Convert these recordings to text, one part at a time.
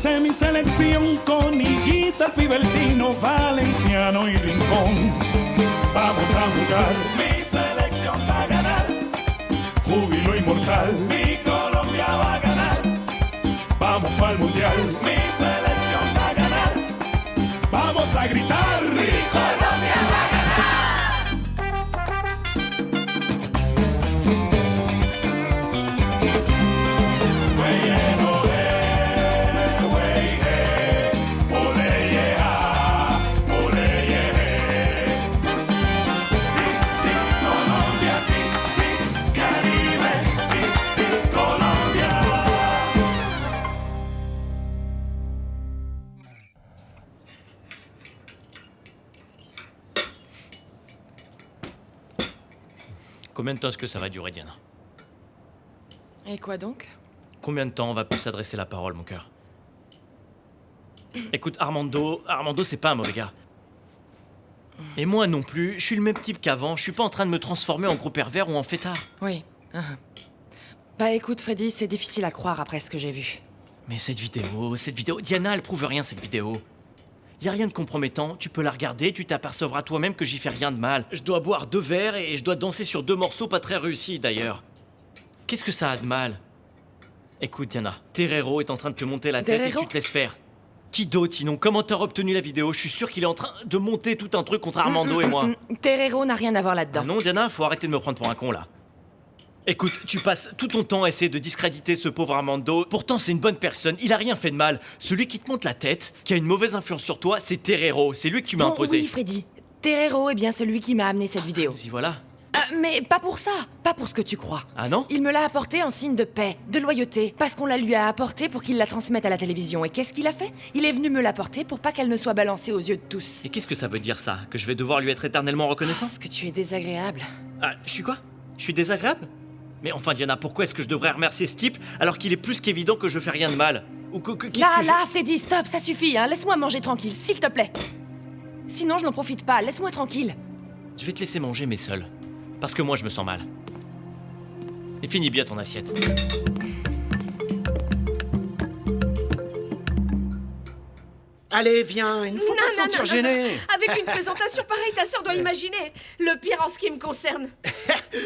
Hice mi selección con Higuita, Pibertino, Valenciano y Rincón. Vamos a jugar. Mi selección va a ganar. Júbilo inmortal. Mi Colombia va a ganar. Vamos para el mundial. Mi selección va a ganar. Vamos a gritar. Mi Colombia va a ganar. Combien de temps est-ce que ça va durer, Diana? Et quoi donc? Combien de temps on va plus s'adresser la parole, mon cœur? Écoute, Armando, c'est pas un mauvais gars. Et moi non plus, je suis le même type qu'avant, je suis pas en train de me transformer en gros pervers ou en fêtard. Oui. Bah écoute, Freddy, c'est difficile à croire après ce que j'ai vu. Mais cette vidéo... Diana, elle prouve rien, cette vidéo. Y a rien de compromettant, tu peux la regarder, tu t'apercevras toi-même que j'y fais rien de mal. Je dois boire 2 verres et je dois danser sur 2 morceaux pas très réussis, d'ailleurs. Qu'est-ce que ça a de mal? Écoute, Diana, Terrero est en train de te monter la tête Terrero? et tu te laisses faire. Qui d'autre, sinon? Comment t'as obtenu la vidéo? Je suis sûr qu'il est en train de monter tout un truc contre Armando et moi. Terrero n'a rien à voir là-dedans. Ah non, Diana, faut arrêter de me prendre pour un con, là. Écoute, tu passes tout ton temps à essayer de discréditer ce pauvre Armando. Pourtant, c'est une bonne personne, il a rien fait de mal. Celui qui te monte la tête, qui a une mauvaise influence sur toi, c'est Terrero. C'est lui que tu m'as imposé. Oui, Freddy. Terrero est bien celui qui m'a amené cette vidéo. Nous y voilà. Mais pas pour ça, pas pour ce que tu crois. Ah non? Il me l'a apporté en signe de paix, de loyauté, parce qu'on la lui a apporté pour qu'il la transmette à la télévision. Et qu'est-ce qu'il a fait? Il est venu me l'apporter pour pas qu'elle ne soit balancée aux yeux de tous. Et qu'est-ce que ça veut dire, ça? Que je vais devoir lui être éternellement reconnaissant? Parce que tu es désagréable. Ah, je suis quoi? Je suis désagréable? Mais enfin, Diana, pourquoi est-ce que je devrais remercier ce type alors qu'il est plus qu'évident que je fais rien de mal? Ou qu'est-ce Là, que je... là, Freddy, stop, ça suffit, hein. Laisse-moi manger tranquille, s'il te plaît. Sinon, je n'en profite pas, laisse-moi tranquille. Je vais te laisser manger, mais seul. Parce que moi, je me sens mal. Et finis bien ton assiette. Allez, viens, il ne faut pas se sentir gêné. Avec une présentation pareille, ta sœur doit imaginer. Le pire en ce qui me concerne.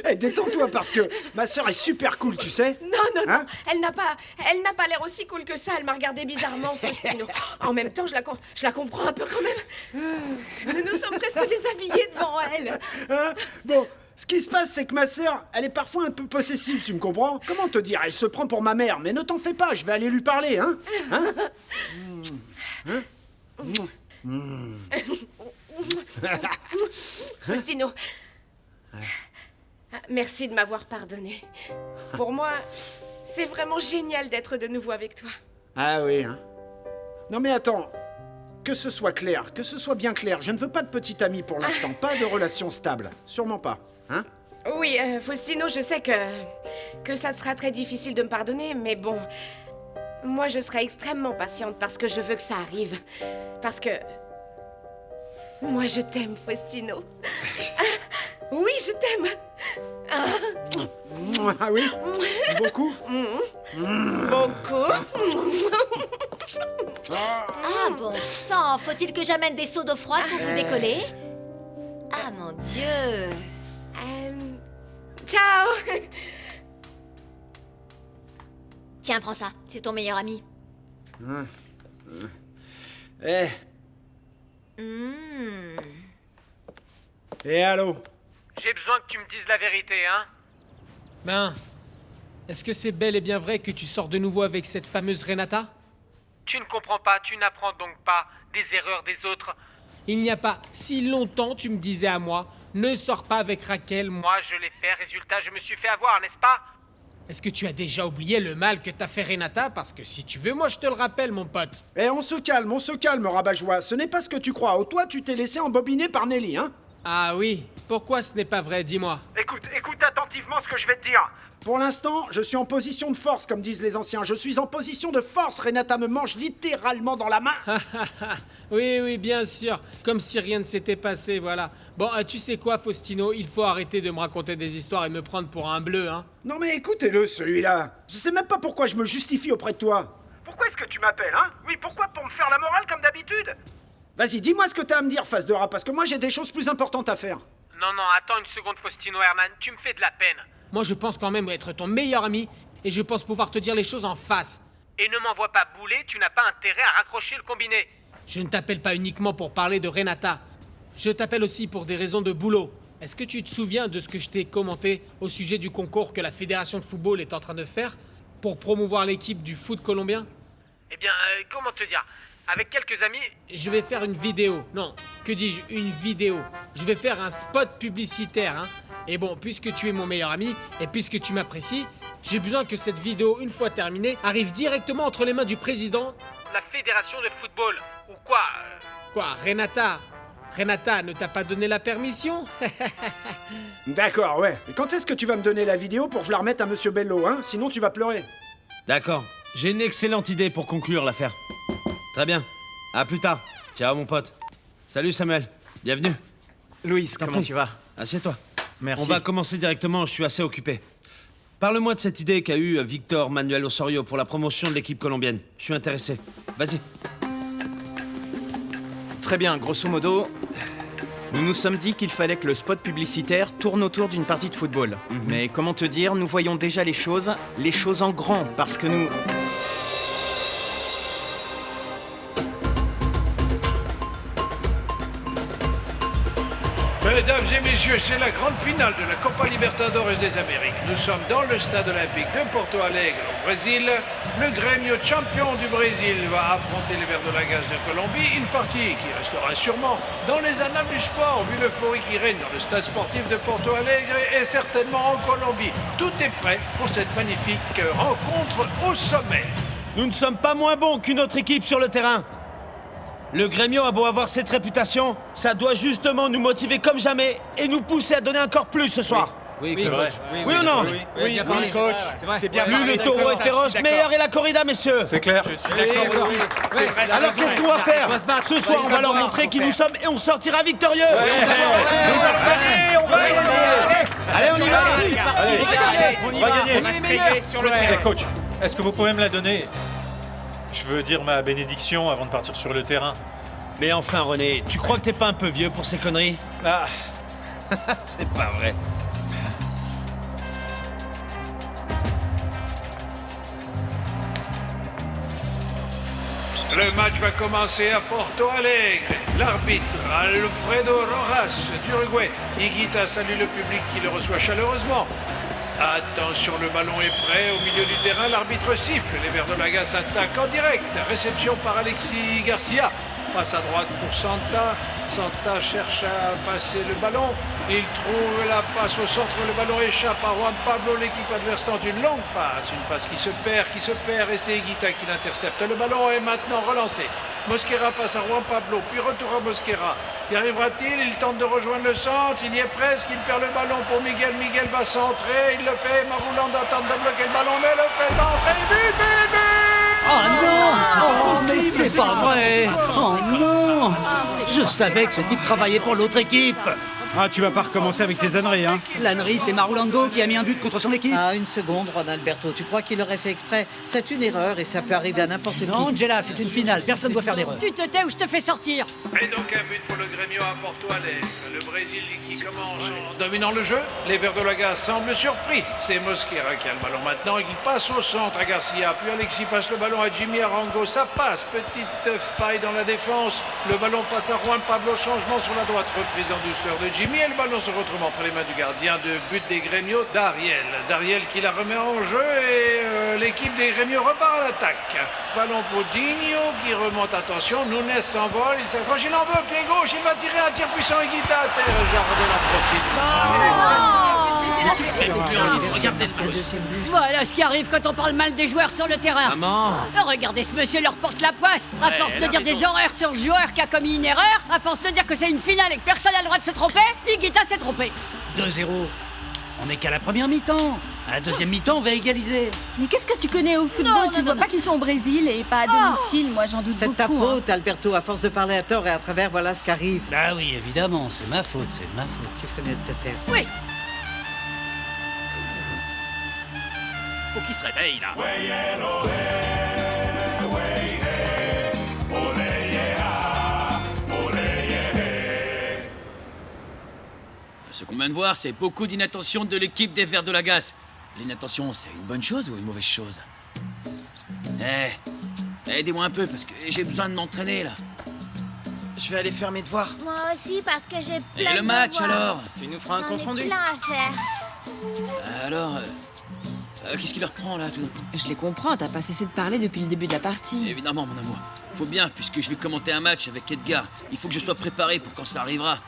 Eh, détends-toi parce que ma sœur est super cool, tu sais. Non, Hein? elle n'a pas l'air aussi cool que ça. Elle m'a regardé bizarrement, Faustino. En même temps, je la comprends un peu quand même. Nous nous sommes presque déshabillés devant elle. Hein? Bon, ce qui se passe, c'est que ma sœur, elle est parfois un peu possessive, tu me comprends? Comment te dire? Elle se prend pour ma mère, mais ne t'en fais pas, je vais aller lui parler, hein? Hein? Faustino, merci de m'avoir pardonné. Pour moi, c'est vraiment génial d'être de nouveau avec toi. Ah oui, hein? Non mais attends, que ce soit clair, que ce soit bien clair, je ne veux pas de petite amie pour l'instant, pas de relation stable, sûrement pas, hein? Oui, Faustino, je sais que ça te sera très difficile de me pardonner, mais bon... Moi, je serai extrêmement patiente parce que je veux que ça arrive. Parce que... Moi, je t'aime, Faustino. Oui, je t'aime. Ah oui? Beaucoup? Beaucoup. Ah bon sang, faut-il que j'amène des seaux d'eau froide pour vous décoller? Ah mon Dieu! Ciao. Tiens, prends ça, c'est ton meilleur ami. Eh, et allô? J'ai besoin que tu me dises la vérité, hein? Ben, est-ce que c'est bel et bien vrai que tu sors de nouveau avec cette fameuse Renata? Tu ne comprends pas, tu n'apprends donc pas des erreurs des autres. Il n'y a pas si longtemps, tu me disais à moi, ne sors pas avec Raquel. Moi, je l'ai fait, résultat, je me suis fait avoir, n'est-ce pas? Est-ce que tu as déjà oublié le mal que t'as fait Renata? Parce que si tu veux, moi je te le rappelle, mon pote. Eh, on se calme, rabat-joie. Ce n'est pas ce que tu crois. Oh, toi, tu t'es laissé embobiner par Nelly, hein? Ah oui, pourquoi ce n'est pas vrai, dis-moi. Écoute attentivement ce que je vais te dire. Pour l'instant, je suis en position de force, comme disent les anciens. Je suis en position de force. Renata me mange littéralement dans la main. Oui, bien sûr. Comme si rien ne s'était passé, voilà. Bon, tu sais quoi, Faustino? Il faut arrêter de me raconter des histoires et me prendre pour un bleu, hein. Non mais écoutez-le, celui-là. Je sais même pas pourquoi je me justifie auprès de toi. Pourquoi est-ce que tu m'appelles, hein? Oui, pourquoi? Pour me faire la morale comme d'habitude? Vas-y, dis-moi ce que t'as à me dire, face de rat, parce que moi j'ai des choses plus importantes à faire. Non, non, attends une seconde, Faustino Hernan, tu me fais de la peine. Moi, je pense quand même être ton meilleur ami et je pense pouvoir te dire les choses en face. Et ne m'envoie pas bouler, tu n'as pas intérêt à raccrocher le combiné. Je ne t'appelle pas uniquement pour parler de Renata. Je t'appelle aussi pour des raisons de boulot. Est-ce que tu te souviens de ce que je t'ai commenté au sujet du concours que la Fédération de football est en train de faire pour promouvoir l'équipe du foot colombien? Eh bien, comment te dire? Avec quelques amis... Je vais faire une vidéo. Non, que dis-je? Une vidéo. Je vais faire un spot publicitaire, hein. Et bon, puisque tu es mon meilleur ami et puisque tu m'apprécies, j'ai besoin que cette vidéo, une fois terminée, arrive directement entre les mains du président... La Fédération de football, ou quoi Quoi, Renata? Renata ne t'a pas donné la permission? D'accord, ouais. Et quand est-ce que tu vas me donner la vidéo pour que je la remette à Monsieur Bello, hein? Sinon tu vas pleurer. D'accord. J'ai une excellente idée pour conclure l'affaire. Très bien. À plus tard. Ciao, mon pote. Salut, Samuel. Bienvenue. Louis, comment tu vas? Assieds-toi. Merci. On va commencer directement, je suis assez occupé. Parle-moi de cette idée qu'a eue Victor Manuel Osorio pour la promotion de l'équipe colombienne. Je suis intéressé. Vas-y. Très bien, grosso modo, nous nous sommes dit qu'il fallait que le spot publicitaire tourne autour d'une partie de football. Mais comment te dire, nous voyons déjà les choses en grand, parce que nous... Mesdames et messieurs, c'est la grande finale de la Copa Libertadores des Amériques. Nous sommes dans le stade olympique de Porto Alegre, au Brésil. Le Grêmio, champion du Brésil, va affronter les Verts de la Gaz de Colombie. Une partie qui restera sûrement dans les annales du sport, vu l'euphorie qui règne dans le stade sportif de Porto Alegre et certainement en Colombie. Tout est prêt pour cette magnifique rencontre au sommet. Nous ne sommes pas moins bons qu'une autre équipe sur le terrain. Le Grêmio a beau avoir cette réputation, ça doit justement nous motiver comme jamais et nous pousser à donner encore plus ce soir. Oui, c'est vrai. Oui ou non? Oui, coach. C'est bien. Plus le taureau est féroce, meilleure est la corrida, messieurs. C'est clair. Je suis d'accord aussi. Alors qu'est-ce qu'on va faire? Ce soir, on va leur montrer qui nous sommes et on sortira victorieux. On va gagner. Allez, on y va. On va gagner. On va se régaler sur le terrain. Coach, est-ce que vous pouvez me la donner? Je veux dire ma bénédiction avant de partir sur le terrain. Mais enfin, René, tu crois que t'es pas un peu vieux pour ces conneries? Ah, c'est pas vrai. Le match va commencer à Porto Alegre. L'arbitre, Alfredo Rojas, d'Uruguay. Higuita salue le public qui le reçoit chaleureusement. Attention, le ballon est prêt. Au milieu du terrain, l'arbitre siffle. Les Verts de la Gaz attaquent en direct. Réception par Alexis Garcia. Passe à droite pour Santa. Santa cherche à passer le ballon. Il trouve la passe au centre. Le ballon échappe à Juan Pablo. L'équipe adverse tente une longue passe. Une passe qui se perd. Et c'est Higuita qui l'intercepte. Le ballon est maintenant relancé. Mosquera passe à Juan Pablo, puis retour à Mosquera. Y arrivera-t-il? Il tente de rejoindre le centre. Il y est presque. Il perd le ballon pour Miguel. Miguel va centrer. Il le fait. Maroulanda tente de bloquer le ballon, mais le fait entrer. But. Oh non, c'est pas vrai. Oh non, je savais que ce type travaillait pour l'autre équipe. Ah, tu vas pas recommencer avec tes âneries, hein? L'ânerie, c'est Marulando qui a mis un but contre son équipe. Ah, une seconde, Juan Alberto. Tu crois qu'il aurait fait exprès? C'est une erreur et ça peut arriver à n'importe qui. Non, Angela, c'est une finale. Personne doit faire d'erreur. Tu te tais ou je te fais sortir. Et donc un but pour le Grêmio à Porto Alegre. Le Brésil qui commence en dominant le jeu. Les Verts de la Gaz semblent surpris. C'est Mosquera qui a le ballon maintenant. Il passe au centre à Garcia. Puis Alexis passe le ballon à Jimmy Arango. Ça passe. Petite faille dans la défense. Le ballon passe à Juan Pablo. Changement sur la droite. Reprise en douceur de Jimmy. Et le ballon se retrouve entre les mains du gardien de but des Grêmio, Dariel. Dariel qui la remet en jeu et l'équipe des Grêmio repart à l'attaque. Ballon pour Digno qui remonte, attention, Nunes s'envole, il s'accroche, il en veut, pied gauche, il va tirer un tir puissant, Higuita à terre, Jardel en profite. Voilà ce qui arrive quand on parle mal des joueurs sur le terrain. Maman. Regardez, ce monsieur leur porte la poisse. À force de dire des horreurs sur le joueur qui a commis une erreur, à force de dire que c'est une finale et que personne n'a le droit de se tromper, Higuita s'est trompé. 2-0. On n'est qu'à la première mi-temps. À la deuxième mi-temps, on va égaliser. Mais qu'est-ce que tu connais au football? Tu vois pas qu'ils sont au Brésil et pas à domicile? Moi, j'en doute beaucoup. C'est ta faute, Alberto. À force de parler à tort et à travers, voilà ce qu'arrive. Ah oui, évidemment, c'est ma faute, c'est ma faute. Tu ferais mieux de te taire. Oui. Faut qu'il se réveille, là. Ce qu'on vient de voir, c'est beaucoup d'inattention de l'équipe des Verts de la Gasse. L'inattention, c'est une bonne chose ou une mauvaise chose? Aidez-moi un peu, parce que j'ai besoin de m'entraîner, là. Je vais aller faire mes devoirs. Moi aussi, parce que j'ai plein Et le match, de devoirs. alors? Tu nous feras un compte rendu? Plein à faire. Alors, qu'est-ce qui leur prend, là, tout d'un coup? Je les comprends, t'as pas cessé de parler depuis le début de la partie. Évidemment, mon amour. Faut bien, puisque je vais commenter un match avec Edgar. Il faut que je sois préparé pour quand ça arrivera.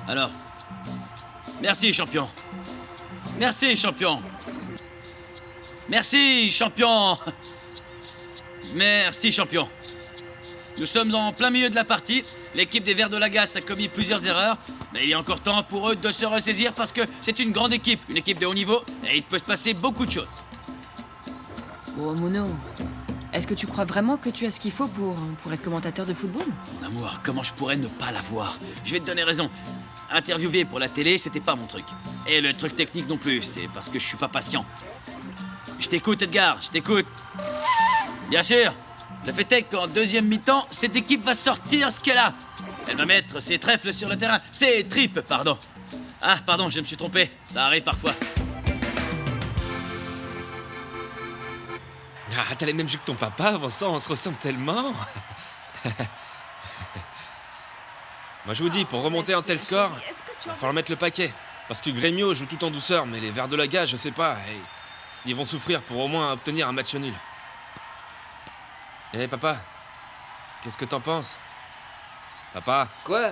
Alors, merci, champion. Merci, champion. Merci, champion. Merci, champion. Nous sommes en plein milieu de la partie. L'équipe des Verts de la Gasse a commis plusieurs erreurs, mais il y a encore temps pour eux de se ressaisir parce que c'est une grande équipe, une équipe de haut niveau, et il peut se passer beaucoup de choses. Oh, Mono, est-ce que tu crois vraiment que tu as ce qu'il faut pour être commentateur de football? Mon amour, comment je pourrais ne pas l'avoir? Je vais te donner raison. Interviewer pour la télé, c'était pas mon truc. Et le truc technique non plus, c'est parce que je suis pas patient. Je t'écoute, Edgar, je t'écoute. Bien sûr. Le fait est qu'en deuxième mi-temps, cette équipe va sortir ce qu'elle a. Elle va mettre ses trèfles sur le terrain. Ses tripes, pardon. Ah, pardon, je me suis trompé. Ça arrive parfois. Ah, t'as les mêmes jeux que ton papa, Vincent, on se ressemble tellement. Moi je vous dis, pour remonter un tel score, il va falloir mettre le paquet. Parce que Grêmio joue tout en douceur, mais les Verts de la Gasse, je sais pas, ils vont souffrir pour au moins obtenir un match nul. Papa, qu'est-ce que t'en penses? Papa? Quoi?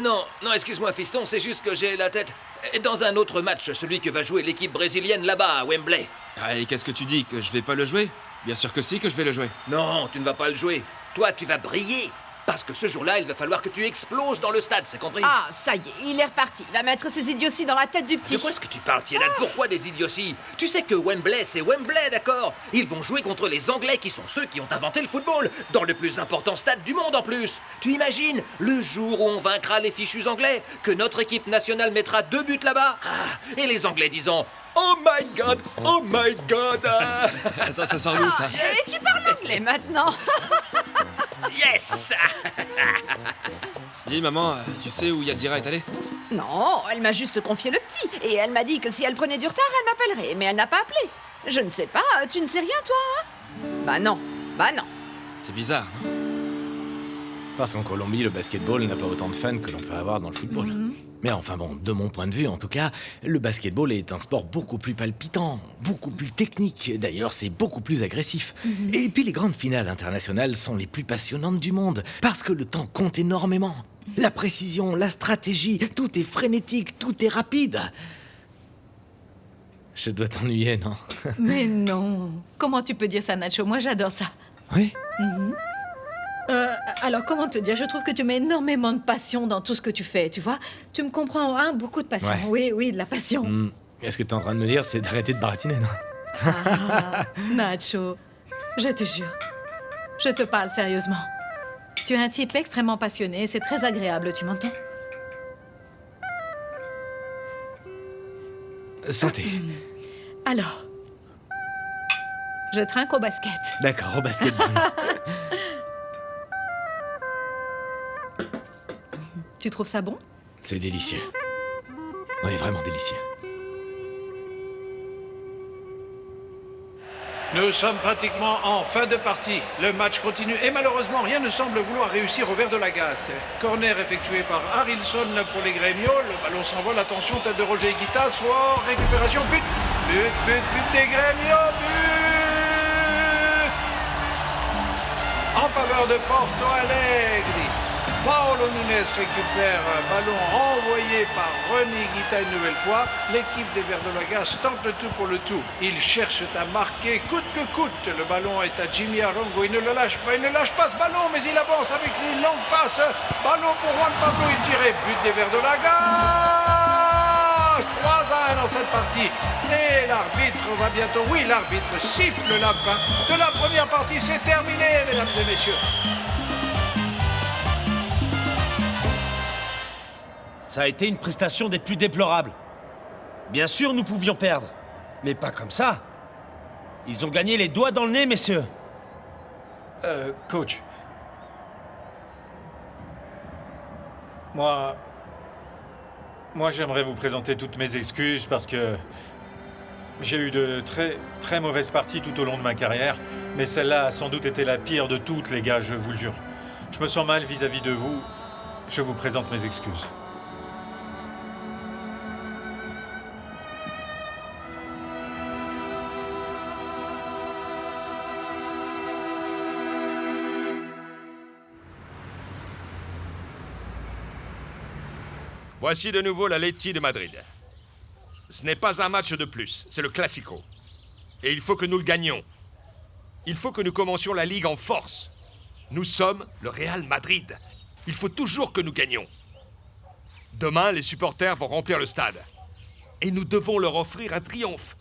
Non, excuse-moi, fiston, c'est juste que j'ai la tête dans un autre match, celui que va jouer l'équipe brésilienne là-bas, à Wembley. Ah, et qu'est-ce que tu dis? Que je vais pas le jouer? Bien sûr que si, que je vais le jouer. Non, tu ne vas pas le jouer. Toi, tu vas briller. Parce que ce jour-là, il va falloir que tu exploses dans le stade, c'est compris? Ah, ça y est, il est reparti. Il va mettre ses idioties dans la tête du petit. De quoi est-ce que tu parles, Tienad? Pourquoi des idioties? Tu sais que Wembley, c'est Wembley, d'accord? Ils vont jouer contre les Anglais qui sont ceux qui ont inventé le football, dans le plus important stade du monde en plus. Tu imagines, le jour où on vaincra les fichus Anglais, que notre équipe nationale mettra 2 buts là-bas? Et les Anglais disant... Oh my god! Oh my god! Attends, ça sort d'où, ça? Yes. Et tu parles anglais maintenant. Yes. Dis, maman, tu sais où Yadira est allée? Non, elle m'a juste confié le petit. Et elle m'a dit que si elle prenait du retard, elle m'appellerait. Mais elle n'a pas appelé. Je ne sais pas, tu ne sais rien, toi, hein? Bah non. C'est bizarre, non? Parce qu'en Colombie, le basketball n'a pas autant de fans que l'on peut avoir dans le football. Mais enfin bon, de mon point de vue en tout cas, le basketball est un sport beaucoup plus palpitant, beaucoup plus technique. D'ailleurs, c'est beaucoup plus agressif. Et puis les grandes finales internationales sont les plus passionnantes du monde, parce que le temps compte énormément. La précision, la stratégie, tout est frénétique, tout est rapide. Je dois t'ennuyer, non? Mais non. Comment tu peux dire ça, Nacho? Moi, j'adore ça. Oui? Alors, comment te dire? Je trouve que tu mets énormément de passion dans tout ce que tu fais, tu vois? Tu me comprends, hein? Beaucoup de passion. Ouais. Oui, de la passion. Est-ce que t'es en train de me dire, c'est d'arrêter de baratiner, non? Ah, Nacho, je te jure. Je te parle sérieusement. Tu es un type extrêmement passionné, c'est très agréable, tu m'entends? Santé. Alors, je trinque au basket. D'accord, au basketball. Tu trouves ça bon? C'est délicieux. Oui, vraiment délicieux. Nous sommes pratiquement en fin de partie. Le match continue et malheureusement, rien ne semble vouloir réussir au Vert de la Gasse. Corner effectué par Harrelson pour les Grêmio. Le ballon s'envole, attention, tête de Roger Higuita, soit récupération, but des Grêmio, but en faveur de Porto Alegre. Paolo Nunes récupère un ballon renvoyé par René Higuita une nouvelle fois. L'équipe des Verts de la Gasse tente le tout pour le tout. Ils cherchent à marquer coûte que coûte. Le ballon est à Jimmy Arongo. Il ne le lâche pas, ce ballon, mais il avance avec une longue passe. Ballon pour Juan Pablo Itiré. But des Verts de la Gasse. 3-1 dans cette partie. Et l'arbitre va bientôt... Oui, l'arbitre siffle la fin de la première partie. C'est terminé, mesdames et messieurs. Ça a été une prestation des plus déplorables. Bien sûr, nous pouvions perdre. Mais pas comme ça. Ils ont gagné les doigts dans le nez, messieurs. Coach. Moi, moi j'aimerais vous présenter toutes mes excuses parce que j'ai eu de très mauvaises parties tout au long de ma carrière, mais celle-là a sans doute été la pire de toutes, les gars, je vous le jure. Je me sens mal vis-à-vis de vous. Je vous présente mes excuses. Voici de nouveau la Leti de Madrid. Ce n'est pas un match de plus, c'est le Classico. Et il faut que nous le gagnions. Il faut que nous commencions la Ligue en force. Nous sommes le Real Madrid. Il faut toujours que nous gagnions. Demain, les supporters vont remplir le stade. Et nous devons leur offrir un triomphe.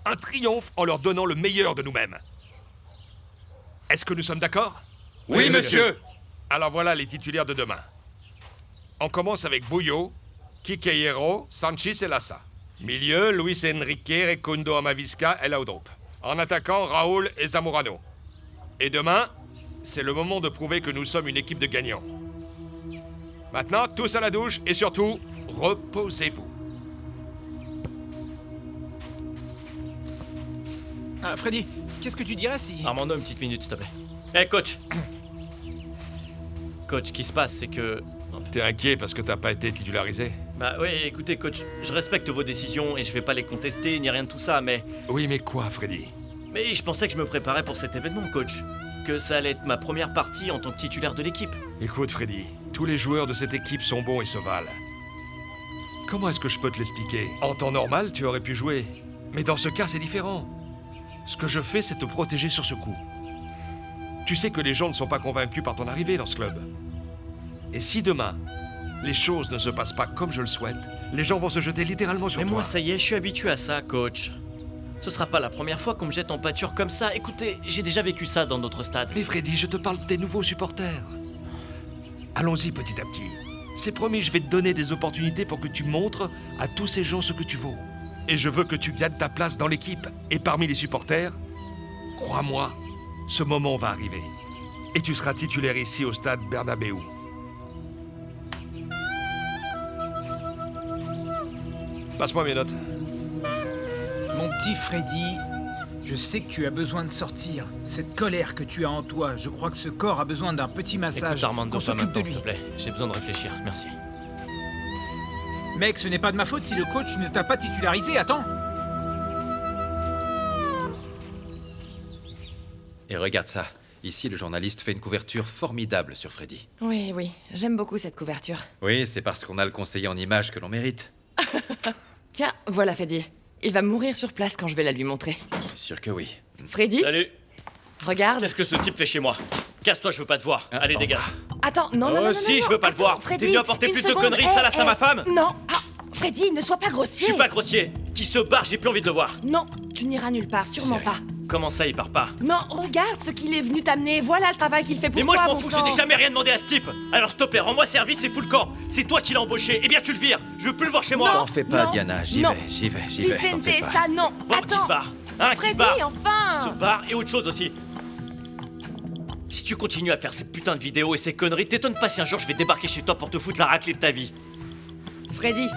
Un triomphe en leur donnant le meilleur de nous-mêmes. Est-ce que nous sommes d'accord? Oui, monsieur. Alors voilà les titulaires de demain. On commence avec Bouyo, Quiqueiro, Sanchez et Lassa. Milieu, Luis Enrique, Recondo, Amavisca et Laudrup. En attaquant, Raúl et Zamorano. Et demain, c'est le moment de prouver que nous sommes une équipe de gagnants. Maintenant, tous à la douche et surtout, reposez-vous. Ah, Freddy, qu'est-ce que tu dirais si... Armando, une petite minute, s'il te plaît. Hé, coach. Coach, ce qui se passe, c'est que... T'es inquiet parce que t'as pas été titularisé? Bah oui, écoutez, coach, je respecte vos décisions et je vais pas les contester ni rien de tout ça, mais... Oui, mais quoi, Freddy? Mais je pensais que je me préparais pour cet événement, coach. Que ça allait être ma première partie en tant que titulaire de l'équipe. Écoute, Freddy, tous les joueurs de cette équipe sont bons et se valent. Comment est-ce que je peux te l'expliquer? En temps normal, tu aurais pu jouer. Mais dans ce cas, c'est différent. Ce que je fais, c'est te protéger sur ce coup. Tu sais que les gens ne sont pas convaincus par ton arrivée dans ce club. Et si demain, les choses ne se passent pas comme je le souhaite, les gens vont se jeter littéralement sur toi. Mais moi, ça y est, je suis habitué à ça, coach. Ce sera pas la première fois qu'on me jette en pâture comme ça. Écoutez, j'ai déjà vécu ça dans notre stade. Mais Freddy, je te parle des nouveaux supporters. Allons-y petit à petit. C'est promis, je vais te donner des opportunités pour que tu montres à tous ces gens ce que tu vaux. Et je veux que tu gagnes ta place dans l'équipe. Et parmi les supporters, crois-moi, ce moment va arriver. Et tu seras titulaire ici au stade Bernabéu. Passe-moi mes notes. Mon petit Freddy, je sais que tu as besoin de sortir. Cette colère que tu as en toi, je crois que ce corps a besoin d'un petit massage. Écoute, Armando, qu'on pas s'occupe de maintenant, lui. s'il te plaît. J'ai besoin de réfléchir, merci. Mec, ce n'est pas de ma faute si le coach ne t'a pas titularisé, attends. Et regarde ça. Ici, le journaliste fait une couverture formidable sur Freddy. Oui, j'aime beaucoup cette couverture. Oui, c'est parce qu'on a le conseiller en images que l'on mérite. Tiens, voilà Freddy. Il va mourir sur place quand je vais la lui montrer. Je suis sûr que oui. Freddy? Salut. Regarde. Qu'est-ce que ce type fait chez moi? Casse-toi, je veux pas te voir. Allez, dégage. Attends, non, si, je veux pas te voir. T'es venu apporter plus de conneries salaces à ma femme? Non. Ah, Freddy, ne sois pas grossier. Je suis pas grossier. Qui se barre, j'ai plus envie de le voir. Non, tu n'iras nulle part, sûrement pas. Comment ça, il part pas? Non, regarde ce qu'il est venu t'amener. Voilà le travail qu'il fait pour Mais moi, toi, je m'en bon fous, sang. j'ai jamais rien demandé à ce type. Alors, s'il te plaît, rends-moi service et fous le camp. C'est toi qui l'as embauché. Eh bien, tu le vires. Je veux plus le voir chez moi. T'en fais pas, Diana. J'y non. vais. T'en fais pas. ça, non. Bon, qui se barre? Hein, qui se Freddy, barre? enfin. Qui se barre et autre chose aussi. Si tu continues à faire ces putains de vidéos et ces conneries, t'étonnes pas si un jour je vais débarquer chez toi pour te foutre la raclée de ta vie. Freddy.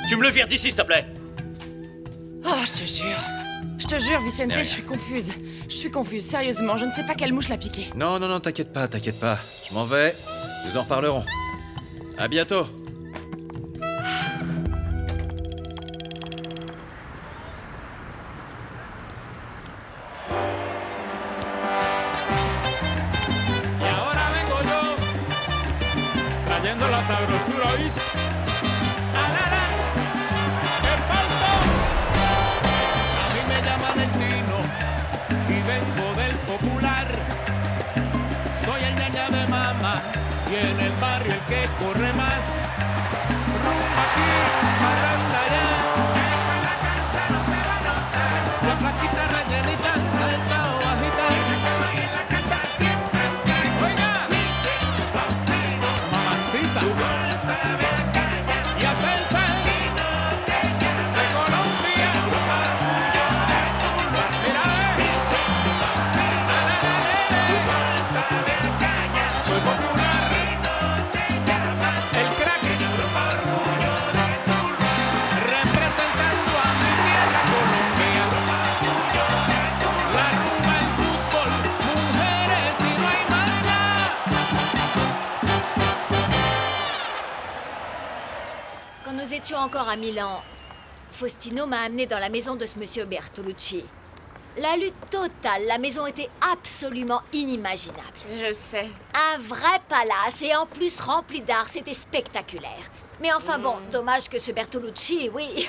Tu me le vires d'ici, s'il te plaît. Oh, je te jure, Vicente, je suis confuse. Je suis confuse, sérieusement, je ne sais pas quelle mouche l'a piqué. Non, t'inquiète pas. Je m'en vais. Nous en reparlerons. À bientôt. Y ahora vengo yo, trayendo la sabrosura, ¿oís? ¡Arara! ¡El Fausto! A mí me llaman el Tino y vengo del popular. Soy el ñaña de mamá y en el barrio el que corre más. Rumba aquí, parranda allá. Eso en la cancha no se va a notar. Sea flaquita, rellenita, alta o bajita. Y en la cancha siempre. Oiga, mamacita, tu gol sabe a calle y a salsa. De Colombia, orgullo de Tuluá. Mira, tu gol sabe a calle. Soy popular. Quand nous étions encore à Milan, Faustino m'a amené dans la maison de ce monsieur Bertolucci. La lutte totale, la maison était absolument inimaginable. Je sais. Un vrai palace et en plus rempli d'art, c'était spectaculaire. Mais enfin bon, dommage que ce Bertolucci, oui.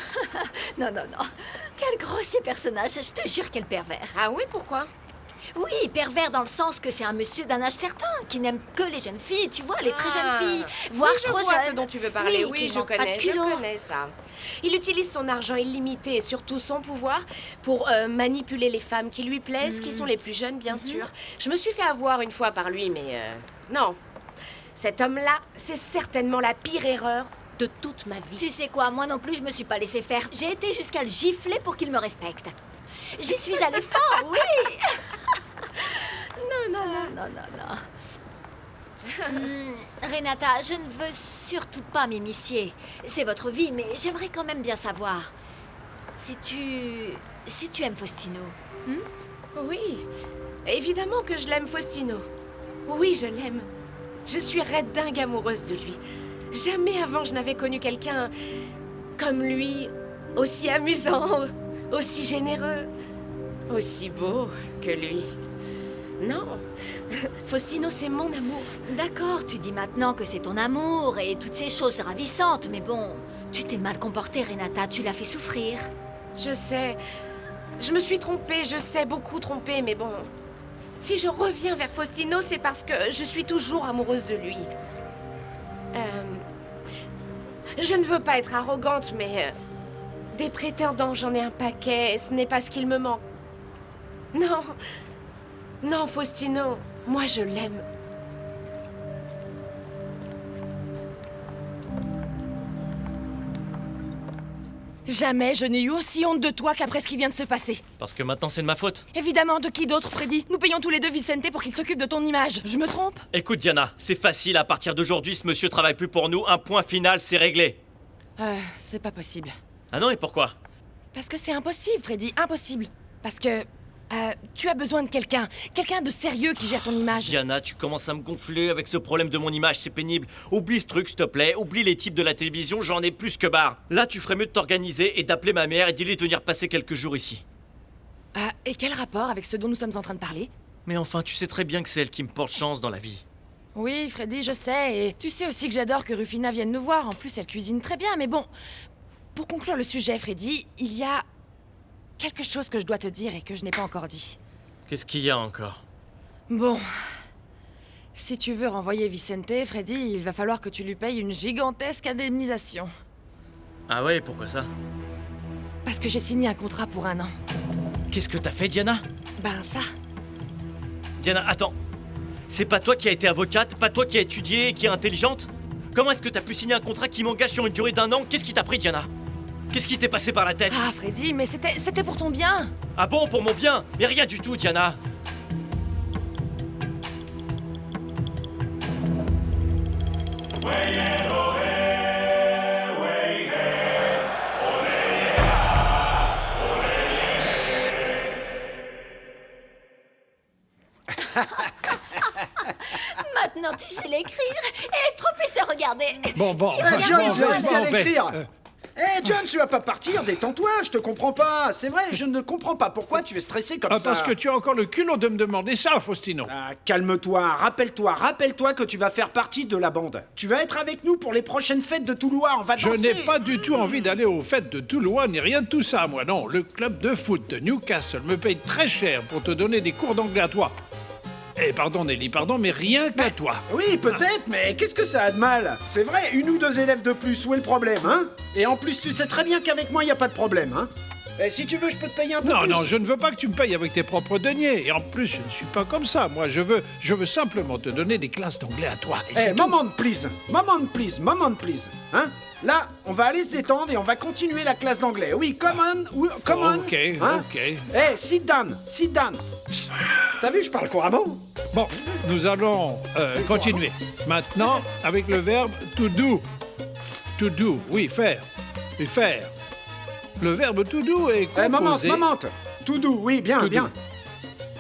Non. Quel grossier personnage, je te jure, quel pervers. Ah oui, pourquoi? Oui, pervers dans le sens que c'est un monsieur d'un âge certain, qui n'aime que les jeunes filles, tu vois, les très jeunes filles, voire oui, je trop vois jeunes. ce dont tu veux parler, oui, qui je n'ont pas de connais culot. ça. Il utilise son argent illimité et surtout son pouvoir pour manipuler les femmes qui lui plaisent, qui sont les plus jeunes, bien sûr. Je me suis fait avoir une fois par lui, mais non. Cet homme-là, c'est certainement la pire erreur de toute ma vie. Tu sais quoi, moi non plus, je me suis pas laissé faire. J'ai été jusqu'à le gifler pour qu'il me respecte. J'y suis allée fort, oui. Non. Renata, je ne veux surtout pas m'immiscer. C'est votre vie, mais j'aimerais quand même bien savoir. Si tu aimes Faustino. Oui, évidemment que je l'aime, Faustino. Oui, je l'aime. Je suis raide dingue amoureuse de lui. Jamais avant je n'avais connu quelqu'un comme lui, aussi amusant, aussi généreux, aussi beau que lui. Non, Faustino, c'est mon amour. D'accord, tu dis maintenant que c'est ton amour et toutes ces choses ravissantes, mais bon, tu t'es mal comportée, Renata, tu l'as fait souffrir. Je sais, je me suis trompée, je sais, beaucoup trompée, mais bon... Si je reviens vers Faustino, c'est parce que je suis toujours amoureuse de lui. Je ne veux pas être arrogante, mais... des prétendants, j'en ai un paquet, ce n'est pas ce qu'il me manque. Non, Faustino, moi je l'aime. Jamais je n'ai eu aussi honte de toi qu'après ce qui vient de se passer. Parce que maintenant c'est de ma faute. Évidemment, de qui d'autre, Freddy? Nous payons tous les deux Vicente pour qu'il s'occupe de ton image. Je me trompe? Écoute Diana, c'est facile, à partir d'aujourd'hui, ce monsieur travaille plus pour nous, un point final, c'est réglé. C'est pas possible. Ah non, et pourquoi? Parce que c'est impossible, Freddy, impossible. Parce que... tu as besoin de quelqu'un de sérieux qui gère ton image. Diana, tu commences à me gonfler avec ce problème de mon image, c'est pénible. Oublie ce truc, s'il te plaît, oublie les types de la télévision, j'en ai plus que barre. Là, tu ferais mieux de t'organiser et d'appeler ma mère et d'y venir passer quelques jours ici. Et quel rapport avec ce dont nous sommes en train de parler? Mais enfin, tu sais très bien que c'est elle qui me porte chance dans la vie. Oui, Freddy, je sais, et tu sais aussi que j'adore que Rufina vienne nous voir, en plus elle cuisine très bien, mais bon... Pour conclure le sujet, Freddy, il y a... quelque chose que je dois te dire et que je n'ai pas encore dit. Qu'est-ce qu'il y a encore? Bon. Si tu veux renvoyer Vicente, Freddy, il va falloir que tu lui payes une gigantesque indemnisation. Ah ouais, pourquoi ça? Parce que j'ai signé un contrat pour 1 an. Qu'est-ce que t'as fait, Diana? Ben ça. Diana, attends. C'est pas toi qui as été avocate, pas toi qui as étudié et qui est intelligente? Comment est-ce que t'as pu signer un contrat qui m'engage sur une durée d'1 an? Qu'est-ce qui t'a pris, Diana? Qu'est-ce qui t'est passé par la tête? Ah, Freddy, mais c'était pour ton bien. Ah bon, pour mon bien? Mais rien du tout, Diana. Maintenant, tu sais l'écrire. Et professeur, regardez. Bon. Regardez, John, voilà. je sais l'écrire. John, tu vas pas partir, détends-toi, je te comprends pas. C'est vrai, je ne comprends pas pourquoi tu es stressé comme ça. Parce que tu as encore le culot de me demander ça, Faustino. Calme-toi, rappelle-toi que tu vas faire partie de la bande. Tu vas être avec nous pour les prochaines fêtes de Toulouse, on va danser. Je n'ai pas du tout envie d'aller aux fêtes de Toulouse, ni rien de tout ça, moi, non. Le club de foot de Newcastle me paye très cher pour te donner des cours d'anglais à toi. Pardon Nelly, pardon, mais rien qu'à toi. Oui, peut-être, mais qu'est-ce que ça a de mal? C'est vrai, 1 ou 2 élèves de plus, où est le problème, hein? Et en plus, tu sais très bien qu'avec moi, il n'y a pas de problème, hein? Et si tu veux, je peux te payer un peu plus. Non, je ne veux pas que tu me payes avec tes propres deniers. Et en plus, je ne suis pas comme ça. Moi, je veux simplement te donner des classes d'anglais à toi. Moment, please, hein? Là, on va aller se détendre et on va continuer la classe d'anglais. Oui, come on. Ok. Sit down. T'as vu, je parle couramment. Bon, nous allons continuer. Maintenant, avec le verbe to do. To do, oui, faire. Et faire. Le verbe to do est composé... Moment. To do, oui, bien.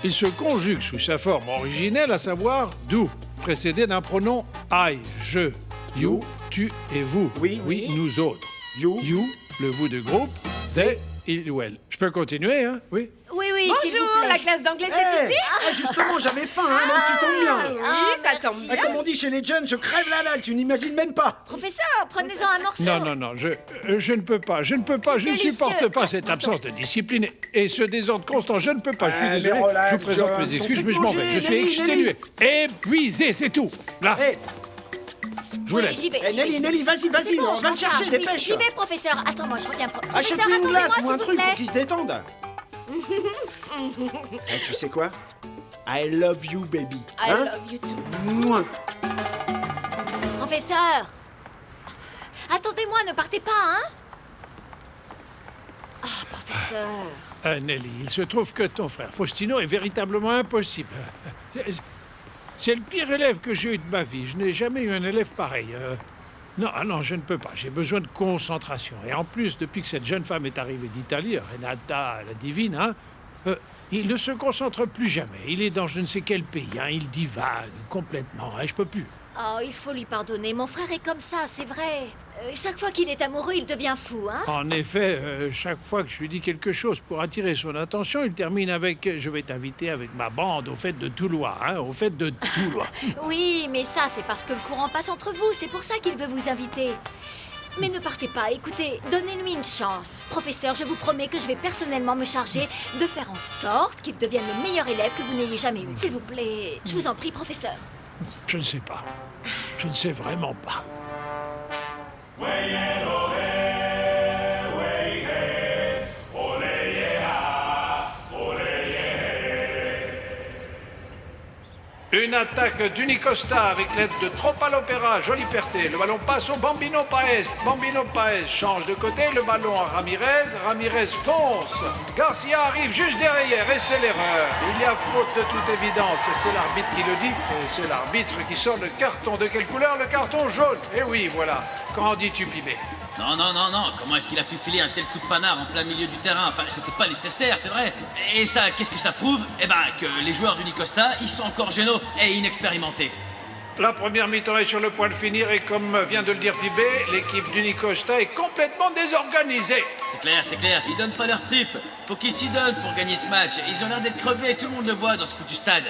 Il se conjugue sous sa forme originelle, à savoir do, précédé d'un pronom I, je, you, tu et vous. Oui. nous autres. You, le vous de groupe, they, il ou elle. Je peux continuer, hein? Oui. Oui, oui, s'il vous Bonjour, plaît. la classe d'anglais, Eh, c'est ici? justement, j'avais faim, hein, donc tu tombes bien. Oui, ça tombe Eh, bien. comme on dit chez les jeunes, je crève la dalle, tu n'imagines même pas. Professeur, prenez-en un morceau. Non, je ne peux pas, je ne supporte pas cette absence de discipline et ce désordre constant, je ne peux pas, je suis mais désolé, relax, je vous présente John, mes excuses, on fait mais je m'en manger, vais, je suis Nelly, exténué, épuisé, c'est tout, là. Je vous Oui, laisse. j'y vais. Eh, j'y vais, Nelly, j'y vais. Nelly, vas-y, C'est vas-y, bon, on je va m'en le chercher, charge, oui. dépêche. J'y vais, professeur. Attends-moi, je reviens. Professeur, Achète-lui une attendez-moi, glace ou s'il un vous truc plaît. pour qu'il se détende. Eh, tu sais quoi? I love you, baby. I Hein? love you too. Mouah. Professeur. Attendez-moi, ne partez pas, hein. Ah, professeur. Nelly, il se trouve que ton frère Faustino est véritablement impossible. C'est le pire élève que j'ai eu de ma vie. Je n'ai jamais eu un élève pareil. Non, je ne peux pas. J'ai besoin de concentration. Et en plus, depuis que cette jeune femme est arrivée d'Italie, Renata, la divine, hein, il ne se concentre plus jamais. Il est dans je ne sais quel pays. Hein, il divague complètement. Hein, je peux plus. Oh, il faut lui pardonner. Mon frère est comme ça, c'est vrai. Chaque fois qu'il est amoureux, il devient fou, hein. En effet, chaque fois que je lui dis quelque chose pour attirer son attention, il termine avec « Je vais t'inviter avec ma bande au fête de Toulois, hein, au fête de Toulois. » Oui, mais ça, c'est parce que le courant passe entre vous. C'est pour ça qu'il veut vous inviter. Mais ne partez pas. Écoutez, donnez-lui une chance. Professeur, je vous promets que je vais personnellement me charger de faire en sorte qu'il devienne le meilleur élève que vous n'ayez jamais eu. S'il vous plaît, je vous en prie, professeur. Je ne sais pas. Je ne sais vraiment pas. Une attaque d'Unicosta avec l'aide de Tropalopera, joli percé. Le ballon passe au Bambino Paez. Bambino Paez change de côté, le ballon à Ramirez. Ramirez fonce. Garcia arrive juste derrière et c'est l'erreur. Il y a faute de toute évidence. C'est l'arbitre qui le dit. Et c'est l'arbitre qui sort le carton. De quelle couleur? Le carton jaune. Et oui, voilà. Qu'en dis-tu, Pibé? Non, comment est-ce qu'il a pu filer un tel coup de panard en plein milieu du terrain? Enfin, c'était pas nécessaire, c'est vrai. Et ça, qu'est-ce que ça prouve? Eh ben, que les joueurs d'Unicosta, ils sont encore génaux et inexpérimentés. La première mi-temps est sur le point de finir et comme vient de le dire Pibé, l'équipe d'Unicosta est complètement désorganisée. C'est clair, ils donnent pas leur trip. Faut qu'ils s'y donnent pour gagner ce match. Ils ont l'air d'être crevés, tout le monde le voit dans ce foutu stade.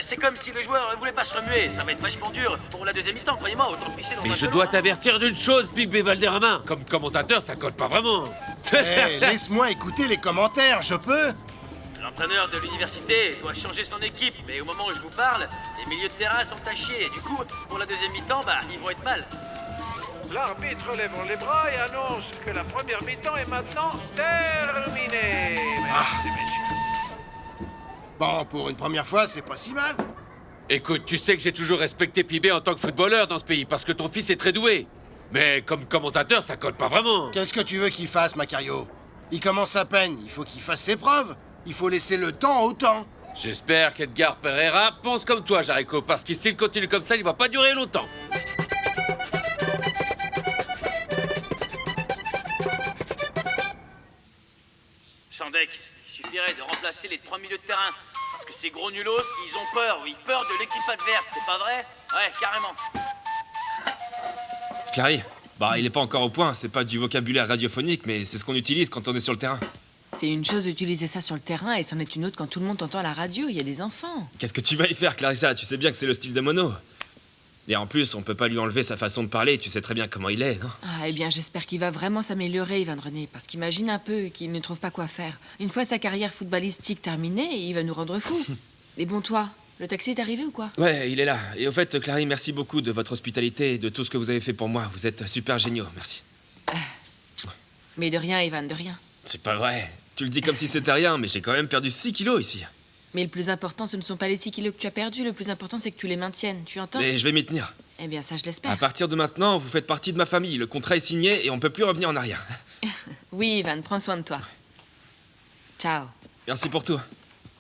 C'est comme si les joueurs ne voulaient pas se remuer. Ça va être vachement dur pour la deuxième mi-temps, croyez-moi, autant pisser dans un Mais je pelot. dois t'avertir d'une chose, Pigbe Valderrama. Comme commentateur, ça colle pas vraiment. Laisse-moi écouter les commentaires, je peux? L'entraîneur de l'université doit changer son équipe, mais au moment où je vous parle, les milieux de terrain sont à chier. Et du coup, pour la deuxième mi-temps, ils vont être mal. L'arbitre lève les bras et annonce que la première mi-temps est maintenant terminée. Mesdames et messieurs. Bon, pour une première fois, c'est pas si mal. Écoute, tu sais que j'ai toujours respecté Pibé en tant que footballeur dans ce pays, parce que ton fils est très doué. Mais comme commentateur, ça colle pas vraiment. Qu'est-ce que tu veux qu'il fasse, Macario? Il commence à peine, il faut qu'il fasse ses preuves. Il faut laisser le temps au temps. J'espère qu'Edgar Pereira pense comme toi, Jarico, parce que s'il continue comme ça, il va pas durer longtemps. Sandek, il suffirait de remplacer les 3 milieux de terrain. Parce que ces gros nulos, ils ont peur, oui, peur de l'équipe adverse, c'est pas vrai? Ouais, carrément. Clary, il est pas encore au point, c'est pas du vocabulaire radiophonique, mais c'est ce qu'on utilise quand on est sur le terrain. C'est une chose d'utiliser ça sur le terrain et c'en est une autre quand tout le monde t'entend à la radio, il y a des enfants. Qu'est-ce que tu vas y faire, Clarissa? Tu sais bien que c'est le style de Mono. Et en plus, on peut pas lui enlever sa façon de parler, tu sais très bien comment il est, non? Ah, eh bien, j'espère qu'il va vraiment s'améliorer, Ivan René, parce qu'imagine un peu qu'il ne trouve pas quoi faire. Une fois sa carrière footballistique terminée, il va nous rendre fous. Mais bon, toi, le taxi est arrivé ou quoi? Ouais, il est là. Et au fait, Clary, merci beaucoup de votre hospitalité et de tout ce que vous avez fait pour moi. Vous êtes super géniaux, merci. Mais de rien, Ivan, de rien. C'est pas vrai. Tu le dis comme si c'était rien, mais j'ai quand même perdu 6 kilos ici. Mais le plus important, ce ne sont pas les 6 kilos que tu as perdus, le plus important, c'est que tu les maintiennes, tu entends? Mais je vais m'y tenir. Eh bien, ça, je l'espère. À partir de maintenant, vous faites partie de ma famille. Le contrat est signé et on peut plus revenir en arrière. Oui, Ivan, prends soin de toi. Ciao. Merci pour tout.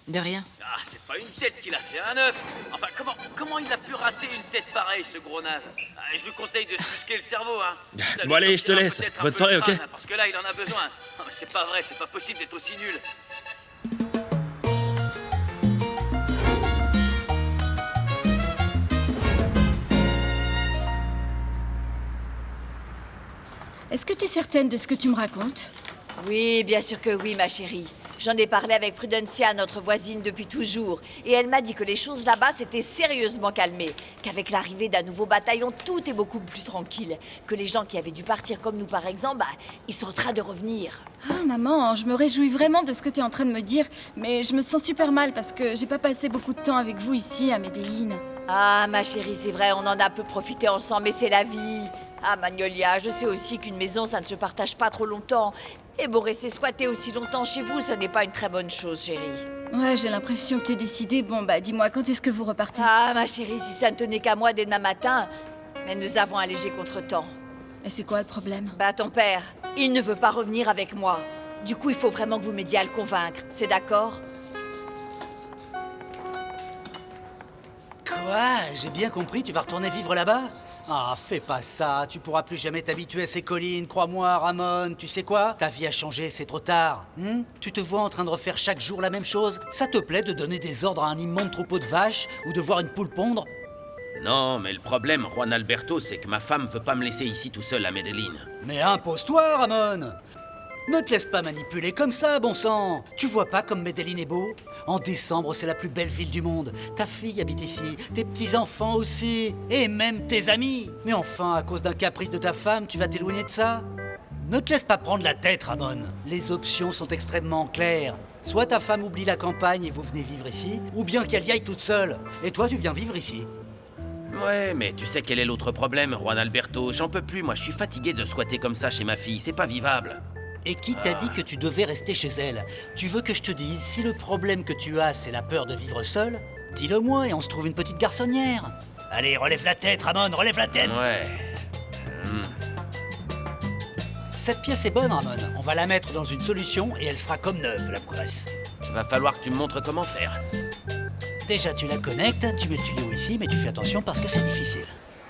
De rien. Ah, c'est pas une tête qu'il a, c'est un œuf. Enfin, comment il a pu rater une tête pareille, ce gros naze? Je lui conseille de se muscler le cerveau, hein. Bon allez, je te laisse. Bonne soirée, ok? Parce que là, il en a besoin. Non, mais c'est pas vrai, c'est pas possible d'être aussi nul. Est-ce que t'es certaine de ce que tu me racontes? Oui, bien sûr que oui, ma chérie. J'en ai parlé avec Prudencia, notre voisine, depuis toujours. Et elle m'a dit que les choses là-bas s'étaient sérieusement calmées. Qu'avec l'arrivée d'un nouveau bataillon, tout est beaucoup plus tranquille. Que les gens qui avaient dû partir comme nous, par exemple, ils sont en train de revenir. Ah, maman, je me réjouis vraiment de ce que t'es en train de me dire, mais je me sens super mal parce que j'ai pas passé beaucoup de temps avec vous ici, à Medellín. Ah, ma chérie, c'est vrai, on en a peu profité ensemble, mais c'est la vie. Ah, Magnolia, je sais aussi qu'une maison, ça ne se partage pas trop longtemps. Et bon, rester squatté aussi longtemps chez vous, ce n'est pas une très bonne chose, chérie. Ouais, j'ai l'impression que tu es décidée. Bon, bah, dis-moi, quand est-ce que vous repartez? Ah, ma chérie, si ça ne tenait qu'à moi dès demain matin. Mais nous avons un léger contretemps. Et c'est quoi le problème? Bah, ton père, il ne veut pas revenir avec moi. Du coup, il faut vraiment que vous m'aidiez à le convaincre. C'est d'accord? Quoi? J'ai bien compris, tu vas retourner vivre là-bas? Ah, fais pas ça, tu pourras plus jamais t'habituer à ces collines, crois-moi, Ramon. Tu sais quoi? Ta vie a changé, c'est trop tard. Tu te vois en train de refaire chaque jour la même chose? Ça te plaît de donner des ordres à un immonde troupeau de vaches ou de voir une poule pondre? Non, mais le problème, Juan Alberto, c'est que ma femme veut pas me laisser ici tout seul à Medellín. Mais impose-toi, Ramon! Ne te laisse pas manipuler comme ça, bon sang! Tu vois pas comme Medellín est beau? En décembre, c'est la plus belle ville du monde. Ta fille habite ici, tes petits-enfants aussi, et même tes amis. Mais enfin, à cause d'un caprice de ta femme, tu vas t'éloigner de ça? Ne te laisse pas prendre la tête, Ramon. Les options sont extrêmement claires. Soit ta femme oublie la campagne et vous venez vivre ici, ou bien qu'elle y aille toute seule. Et toi, tu viens vivre ici. Ouais, mais tu sais quel est l'autre problème, Juan Alberto? J'en peux plus, moi je suis fatigué de squatter comme ça chez ma fille, c'est pas vivable. Et qui t'a dit que tu devais rester chez elle? Tu veux que je te dise, si le problème que tu as, c'est la peur de vivre seul, dis-le-moi et on se trouve une petite garçonnière. Allez, relève la tête, Ramon, relève la tête. Ouais. Cette pièce est bonne, Ramon. On va la mettre dans une solution et elle sera comme neuve, la progresse. Va falloir que tu me montres comment faire. Déjà, tu la connectes, tu mets le tuyau ici, mais tu fais attention parce que c'est difficile.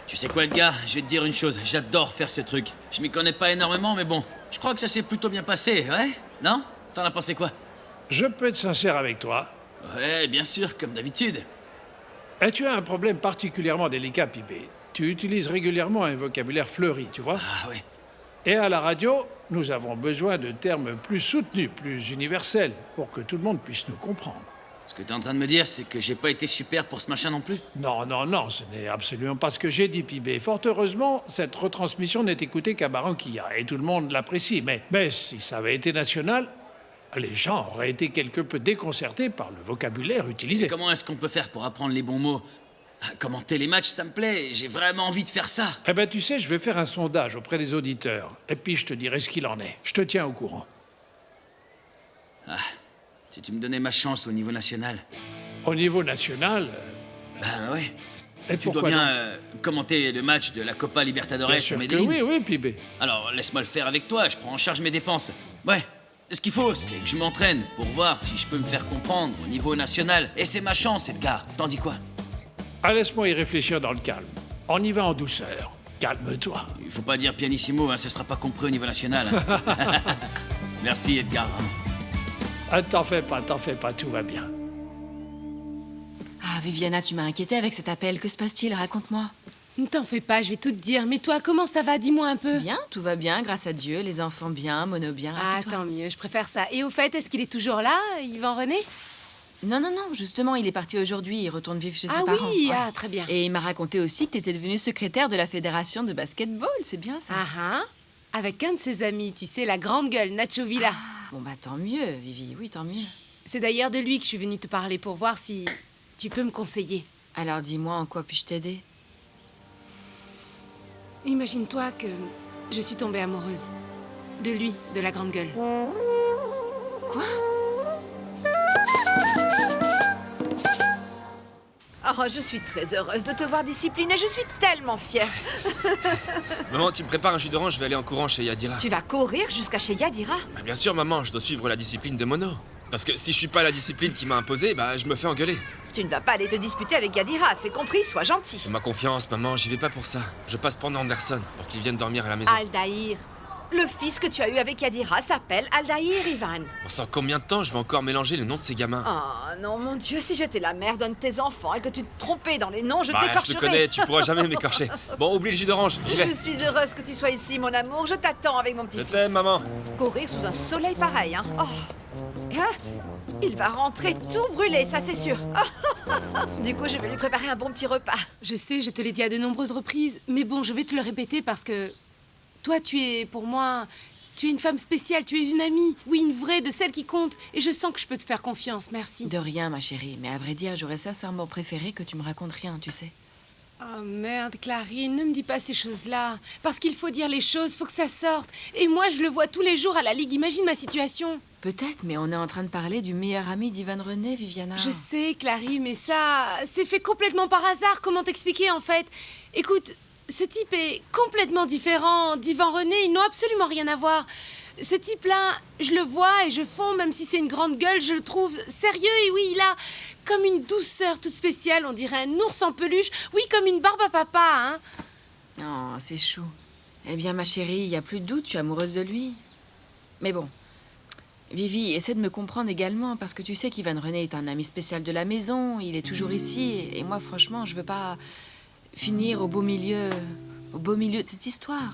Tu sais quoi, Edgar? Je vais te dire une chose, j'adore faire ce truc. Je m'y connais pas énormément, mais bon, je crois que ça s'est plutôt bien passé, ouais? Non? T'en as pensé quoi? Je peux être sincère avec toi. Ouais, bien sûr, comme d'habitude. Et tu as un problème particulièrement délicat, Pibé. Tu utilises régulièrement un vocabulaire fleuri, tu vois? Ah ouais. Et à la radio, nous avons besoin de termes plus soutenus, plus universels, pour que tout le monde puisse nous comprendre. Ce que t'es en train de me dire, c'est que j'ai pas été super pour ce machin non plus? Non, non, non, ce n'est absolument pas ce que j'ai dit, Pibé. Fort heureusement, cette retransmission n'est écoutée qu'à Barranquilla, et tout le monde l'apprécie. Mais si ça avait été national, les gens auraient été quelque peu déconcertés par le vocabulaire utilisé. Et comment est-ce qu'on peut faire pour apprendre les bons mots? Commenter les matchs, ça me plaît, j'ai vraiment envie de faire ça. Eh ben, tu sais, je vais faire un sondage auprès des auditeurs, et puis je te dirai ce qu'il en est. Je te tiens au courant. Ah, si tu me donnais ma chance au niveau national. Au niveau national Ben ouais. Et tu dois bien commenter le match de la Copa Libertadores Bien sûr au que Medellín. oui, oui, Pibé. Alors, laisse-moi le faire avec toi, je prends en charge mes dépenses. Ouais, ce qu'il faut, c'est que je m'entraîne pour voir si je peux me faire comprendre au niveau national. Et c'est ma chance, Edgar. T'en dis quoi? Ah, laisse-moi y réfléchir dans le calme. On y va en douceur. Calme-toi. Il faut pas dire pianissimo, hein, ce sera pas compris au niveau national. Hein. Merci, Edgar. Ah, t'en fais pas, tout va bien. Ah, Viviana, tu m'as inquiétée avec cet appel. Que se passe-t-il? Raconte-moi. Ne t'en fais pas, je vais tout te dire. Mais toi, comment ça va? Dis-moi un peu. Bien, tout va bien, grâce à Dieu. Les enfants bien, Mono bien. Ah, Assieds-toi. tant mieux, je préfère ça. Et au fait, est-ce qu'il est toujours là, Yvan René? Non, non, non, justement, il est parti aujourd'hui. Il retourne vivre chez ses Ah parents. oui, Ouais. ah, très bien. Et il m'a raconté aussi que t'étais devenue secrétaire de la fédération de basketball. C'est bien ça. Ah, avec un de ses amis, tu sais, la grande gueule, Nacho Villa. Bon, bah tant mieux, Vivi. Oui, tant mieux. C'est d'ailleurs de lui que je suis venue te parler pour voir si tu peux me conseiller. Alors dis-moi, en quoi puis-je t'aider? Imagine-toi que je suis tombée amoureuse. De lui, de la grande gueule. Quoi? Oh, je suis très heureuse de te voir disciplinée. Je suis tellement fière. Maman, tu me prépares un jus d'orange, je vais aller en courant chez Yadira. Tu vas courir jusqu'à chez Yadira? Bah, bien sûr, maman, je dois suivre la discipline de Mono. Parce que si je suis pas la discipline qui m'a imposé, bah je me fais engueuler. Tu ne vas pas aller te disputer avec Yadira, c'est compris, sois gentil. Fais-moi confiance, maman, j'y vais pas pour ça. Je passe prendre Anderson pour qu'il vienne dormir à la maison. Aldaïr, Le fils que tu as eu avec Yadira s'appelle Aldaïr Ivan. On sent combien de temps je vais encore mélanger le nom de ces gamins? Oh non, mon Dieu, si j'étais la mère d'un de tes enfants et que tu te trompais dans les noms, je Bah, je t'écorcherais. te connais, tu pourras jamais m'écorcher. Bon, oublie le jus d'orange, j'y vais. Je suis heureuse que tu sois ici, mon amour. Je t'attends avec mon Je petit-fils. t'aime, maman. Courir sous un soleil pareil, hein. Oh. Ah, il va rentrer tout brûlé, ça c'est sûr. Du coup, je vais lui préparer un bon petit repas. Je sais, je te l'ai dit à de nombreuses reprises, mais bon, je vais te le répéter parce que toi, tu es, pour moi, tu es une femme spéciale, tu es une amie. Oui, une vraie, de celle qui compte. Et je sens que je peux te faire confiance, merci. De rien, ma chérie, mais à vrai dire, j'aurais sincèrement préféré que tu me racontes rien, tu sais. Oh merde, Clarine, ne me dis pas ces choses-là. Parce qu'il faut dire les choses, faut que ça sorte. Et moi, je le vois tous les jours à la Ligue, imagine ma situation. Peut-être, mais on est en train de parler du meilleur ami d'Ivan René, Viviana. Je sais, Clarine, mais ça, c'est fait complètement par hasard. Comment t'expliquer, en fait? Écoute, ce type est complètement différent d'Ivan René. Ils n'ont absolument rien à voir. Ce type-là, je le vois et je fonds, même si c'est une grande gueule, je le trouve sérieux. Et oui, il a comme une douceur toute spéciale. On dirait un ours en peluche. Oui, comme une barbe à papa, hein. Oh, c'est chou. Eh bien, ma chérie, il n'y a plus de doute, tu es amoureuse de lui. Mais bon, Vivi, essaie de me comprendre également, parce que tu sais qu'Ivan René est un ami spécial de la maison, il est toujours ici, et moi, franchement, je veux pas finir au beau milieu de cette histoire.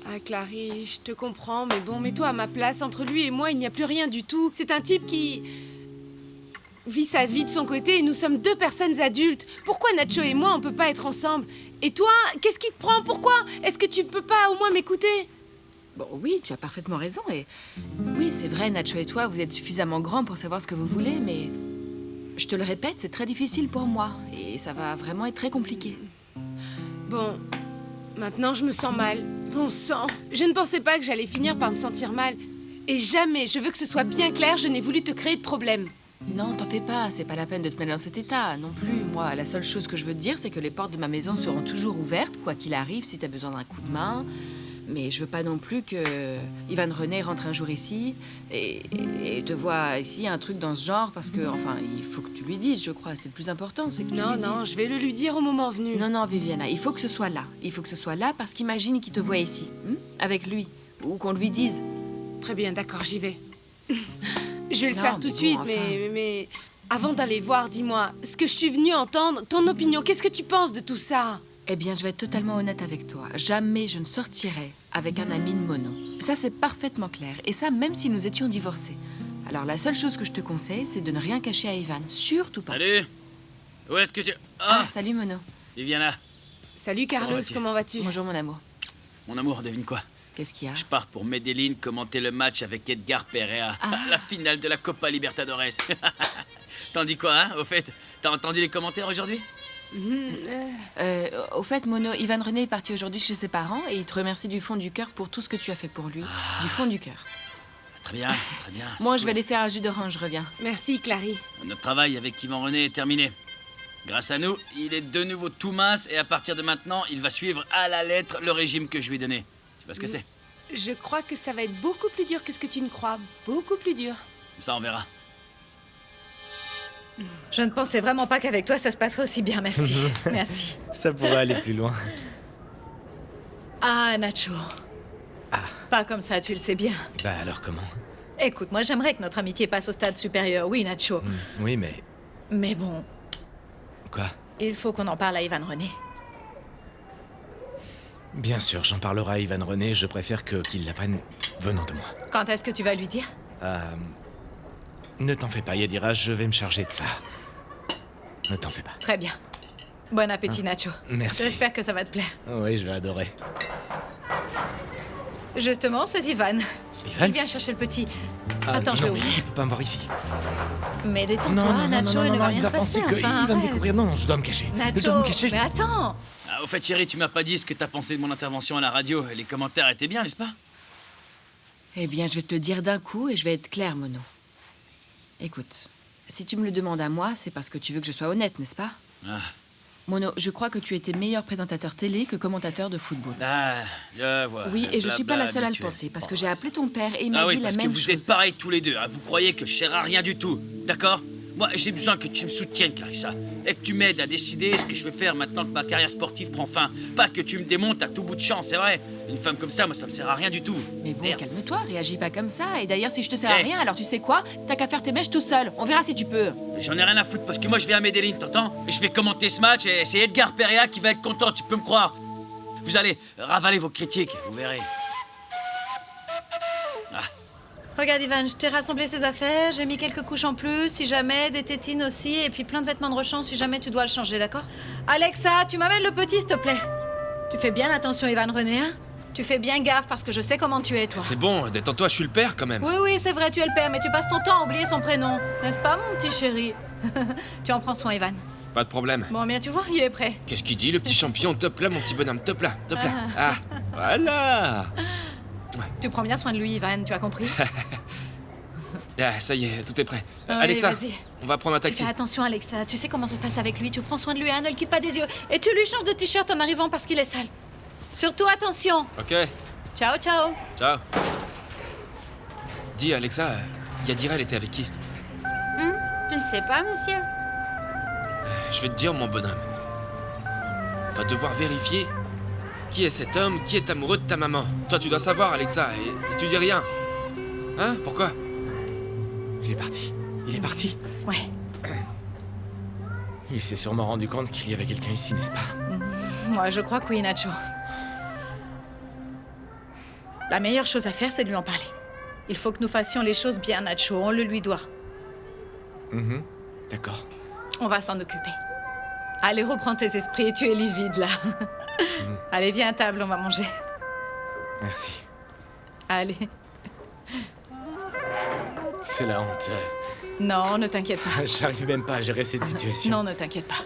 Ah, Clarisse, je te comprends, mais bon, mets-toi à ma place. Entre lui et moi, il n'y a plus rien du tout. C'est un type qui vit sa vie de son côté et nous sommes deux personnes adultes. Pourquoi Nacho et moi, on peut pas être ensemble? Et toi, qu'est-ce qui te prend? Pourquoi? Est-ce que tu peux pas au moins m'écouter? Bon, oui, tu as parfaitement raison, et oui, c'est vrai, Nacho et toi, vous êtes suffisamment grands pour savoir ce que vous voulez, mais je te le répète, c'est très difficile pour moi, et ça va vraiment être très compliqué. Bon, maintenant je me sens mal. Bon sang, je ne pensais pas que j'allais finir par me sentir mal. Et jamais, je veux que ce soit bien clair, je n'ai voulu te créer de problème. Non, t'en fais pas, c'est pas la peine de te mettre dans cet état, non plus. Moi, la seule chose que je veux te dire, c'est que les portes de ma maison seront toujours ouvertes, quoi qu'il arrive, si t'as besoin d'un coup de main. Mais je veux pas non plus que Ivan René rentre un jour ici et te voit ici un truc dans ce genre, parce que, enfin, il faut que tu lui dises, je crois. C'est le plus important, c'est que tu lui dises. Non, je vais le lui dire au moment venu. Non, Viviana, il faut que ce soit là. Il faut que ce soit là parce qu'imagine qu'il te voit ici, avec lui, ou qu'on lui dise. Très bien, d'accord, j'y vais. Je vais le Non, faire tout de mais suite, bon, enfin. mais avant d'aller le voir, dis-moi, ce que je suis venue entendre, ton opinion, qu'est-ce que tu penses de tout ça? Eh bien, je vais être totalement honnête avec toi. Jamais je ne sortirai avec un ami de Mono. Ça, c'est parfaitement clair. Et ça, même si nous étions divorcés. Alors, la seule chose que je te conseille, c'est de ne rien cacher à Ivan. Surtout pas. Salut. Où est-ce que tu... Ah, salut Mono. Viviana. Salut Carlos, comment vas-tu? Bonjour mon amour. Mon amour, devine quoi? Qu'est-ce qu'il y a? Je pars pour Medellín commenter le match avec Edgar Perea. La finale de la Copa Libertadores. T'en dis quoi, hein? Au fait, t'as entendu les commentaires aujourd'hui? Au fait, Mono, Ivan René est parti aujourd'hui chez ses parents et il te remercie du fond du cœur pour tout ce que tu as fait pour lui. Du fond du cœur. Très bien, très bien. Moi, je vais aller faire un jus d'orange, je reviens. Merci, Clary. Notre travail avec Ivan René est terminé. Grâce à nous, il est de nouveau tout mince et à partir de maintenant, il va suivre à la lettre le régime que je lui ai donné. Tu vois ce que c'est? Je crois que ça va être beaucoup plus dur que ce que tu ne crois. Beaucoup plus dur. Ça, on verra. Je ne pensais vraiment pas qu'avec toi, ça se passerait aussi bien, merci. Merci. Ça pourrait aller plus loin. Ah, Nacho. Pas comme ça, tu le sais bien. Bah alors comment? Écoute, moi j'aimerais que notre amitié passe au stade supérieur, oui, Nacho. Oui, mais... Mais bon, Quoi? il faut qu'on en parle à Ivan René. Bien sûr, j'en parlerai à Ivan René, je préfère qu'il l'apprenne venant de moi. Quand est-ce que tu vas lui dire? Ne t'en fais pas, Yadira, je vais me charger de ça. Ne t'en fais pas. Très bien. Bon appétit, Nacho. Merci. J'espère que ça va te plaire. Oui, je vais adorer. Justement, c'est Ivan. Ivan? Il vient chercher le petit. Attends, je vais non, ouvrir. il peut pas me voir ici. Mais détends-toi, Nacho, il ne va rien il se va passer, penser qu'il enfin, va me arrête. découvrir. Non, je dois me cacher. Je dois me Nacho, cacher. mais attends. Au fait, chérie, tu m'as pas dit ce que t'as pensé de mon intervention à la radio. Les commentaires étaient bien, n'est-ce pas? Eh bien, je vais te le dire d'un coup et je vais être claire, Mono. Écoute, si tu me le demandes à moi, c'est parce que tu veux que je sois honnête, n'est-ce pas? Mono, je crois que tu étais meilleur présentateur télé que commentateur de football. Je vois. Oui, et je suis pas la seule à le habitué. penser, parce que j'ai appelé ton père et il m'a Ah oui, dit la parce que même vous chose. êtes pareils tous les deux. Hein. Vous croyez que je sers à rien du tout, d'accord? Moi, j'ai besoin que tu me soutiennes, Clarissa. et que tu m'aides à décider ce que je vais faire maintenant que ma carrière sportive prend fin. Pas que tu me démontes à tout bout de champ, c'est vrai. Une femme comme ça, moi, ça me sert à rien du tout. Mais bon, Merde. calme-toi, réagis pas comme ça. Et d'ailleurs, si je te sers à rien, alors tu sais quoi? T'as qu'à faire tes mèches tout seul. On verra si tu peux. J'en ai rien à foutre parce que moi je vais à Medellin, t'entends? Et je vais commenter ce match et c'est Edgar Perea qui va être content, tu peux me croire. Vous allez ravaler vos critiques, vous verrez. Regarde, Ivan, je t'ai rassemblé ces affaires, j'ai mis quelques couches en plus, si jamais, des tétines aussi, et puis plein de vêtements de rechange si jamais tu dois le changer, d'accord? Alexa, tu m'amènes le petit, s'il te plaît. Tu fais bien attention, Ivan René, hein? Tu fais bien gaffe parce que je sais comment tu es, toi. C'est bon, détends-toi, je suis le père quand même. Oui, oui, c'est vrai, tu es le père, mais tu passes ton temps à oublier son prénom. N'est-ce pas, mon petit chéri? Tu en prends soin, Ivan. Pas de problème. Bon, bien, tu vois, il est prêt. Qu'est-ce qu'il dit, le petit champion? Top là, mon petit bonhomme, top là, top là. Ah, voilà. Tu prends bien soin de lui, Ivan, tu as compris? Ah, ça y est, tout est prêt. Allez, Alexa, vas-y. on va prendre un Tu taxi. fais attention, Alexa, tu sais comment ça se passe avec lui, tu prends soin de lui, hein, ne le quitte pas des yeux. Et tu lui changes de t-shirt en arrivant parce qu'il est sale. Surtout, attention. Ok, Ciao, ciao. ciao. Dis, Alexa, Yadira, elle était avec qui? Je ne sais pas, monsieur. Je vais te dire, mon bonhomme. Va devoir vérifier qui est cet homme qui est amoureux de ta maman. Toi, tu dois savoir, Alexa, et tu dis rien. Hein? Pourquoi? Il est parti. Il est parti. Ouais. Il s'est sûrement rendu compte qu'il y avait quelqu'un ici, n'est-ce pas? Moi, je crois que oui, Nacho. La meilleure chose à faire, c'est de lui en parler. Il faut que nous fassions les choses bien, Nacho, on le lui doit. D'accord. On va s'en occuper. Allez, reprends tes esprits, tu es livide, là. Allez, viens à table, on va manger. Merci. Allez. C'est la honte. Non, ne t'inquiète pas. J'arrive même pas à gérer cette situation. Non, ne t'inquiète pas.